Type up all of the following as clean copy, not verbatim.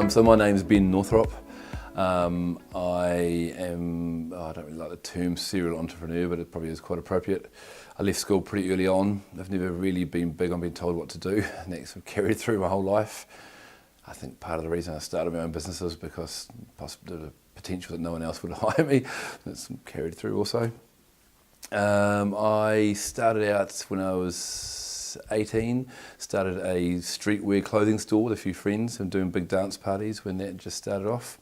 So my name's Ben Northrop. I don't really like the term serial entrepreneur, but it probably is quite appropriate. I left school pretty early on. I've never really been big on being told what to do, and that's sort of carried through my whole life. I think part of the reason I started my own business was because possibly the potential that no one else would hire me. That's carried through also. I started out when I was 18, started a streetwear clothing store with a few friends and doing big dance parties when that just started off.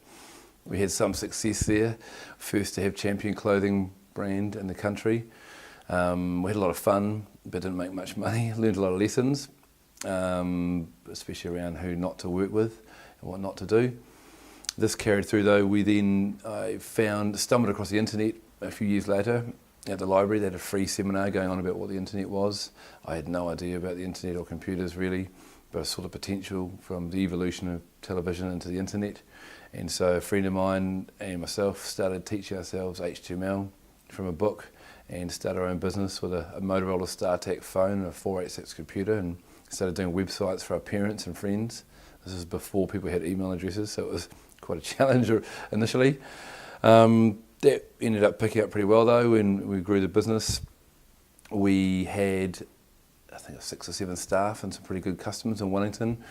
We had some success there, first to have champion clothing brand in the country. We had a lot of fun, but didn't make much money. Learned a lot of lessons, especially around who not to work with and what not to do. This carried through though. I stumbled across the internet a few years later at the library. They had a free seminar going on about what the internet was. I had no idea about the internet or computers really, but I saw the potential from the evolution of television into the internet. And so a friend of mine and myself started teaching ourselves HTML from a book and started our own business with a Motorola StarTAC phone and a 486 computer, and started doing websites for our parents and friends. This was before people had email addresses, so it was quite a challenge initially. That ended up picking up pretty well though when we grew the business. We had, I think, 6 or 7 staff and some pretty good customers in Wellington.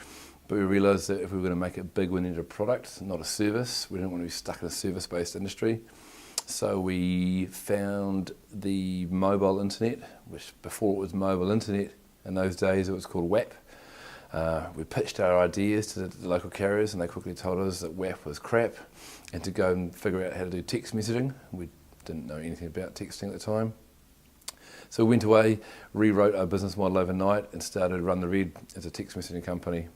But we realised that if we were going to make it big, we needed a product, not a service. We didn't want to be stuck in a service-based industry. So we found the mobile internet, which before it was mobile internet, in those days it was called WAP. We pitched our ideas to the local carriers, and they quickly told us that WAP was crap and to go and figure out how to do text messaging. We didn't know anything about texting at the time. So we went away, rewrote our business model overnight and started Run the Red as a text messaging company.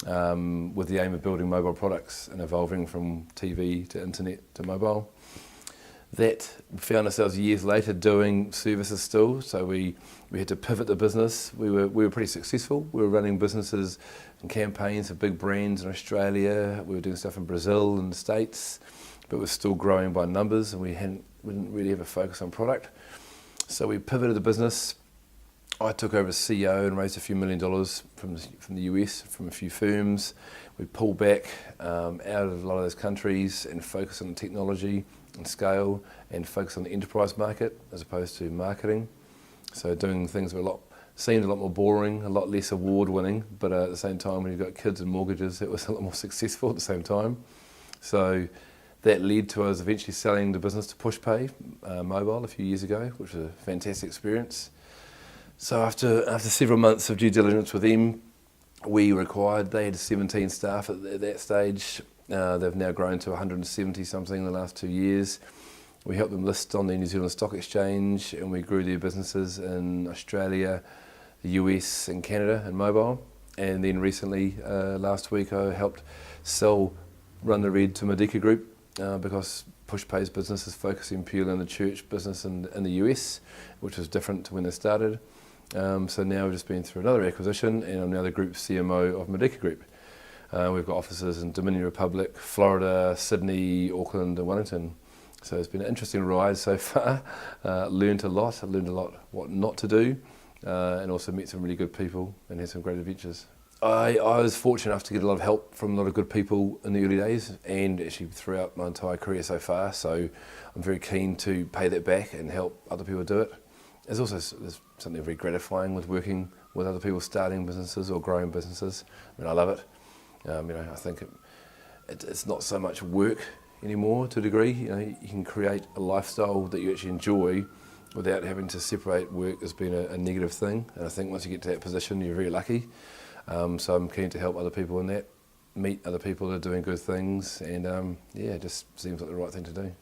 With the aim of building mobile products and evolving from TV to internet to mobile. That we found ourselves years later doing services still, so we had to pivot the business. We were pretty successful. We were running businesses and campaigns for big brands in Australia. We were doing stuff in Brazil and the States, but we're still growing by numbers, and we didn't really have a focus on product. So we pivoted the business. I took over as CEO and raised a few $1 million from the US, from a few firms. We pulled back out of a lot of those countries and focused on technology and scale, and focused on the enterprise market as opposed to marketing. So doing things that seemed a lot more boring, a lot less award winning, but at the same time when you've got kids and mortgages, it was a lot more successful at the same time. So that led to us eventually selling the business to Pushpay mobile a few years ago, which was a fantastic experience. So after several months of due diligence with them, they had 17 staff at that stage. They've now grown to 170 something in the last 2 years. We helped them list on the New Zealand Stock Exchange, and we grew their businesses in Australia, the US and Canada and mobile. And then recently, last week, I helped sell Run the Red to Modica Group because Pushpay's business is focusing purely on the church business in the US, which was different to when they started. So now we've just been through another acquisition, and I'm now the Group CMO of Modica Group. We've got offices in Dominion Republic, Florida, Sydney, Auckland and Wellington. So it's been an interesting ride so far. Learned a lot what not to do, and also met some really good people and had some great adventures. I was fortunate enough to get a lot of help from a lot of good people in the early days, and actually throughout my entire career so far. So I'm very keen to pay that back and help other people do it. There's something very gratifying with working with other people starting businesses or growing businesses. I mean, I love it. I think it's not so much work anymore to a degree. You can create a lifestyle that you actually enjoy without having to separate work as being a negative thing. And I think once you get to that position, you're very lucky. So I'm keen to help other people in that, meet other people that are doing good things, and it just seems like the right thing to do.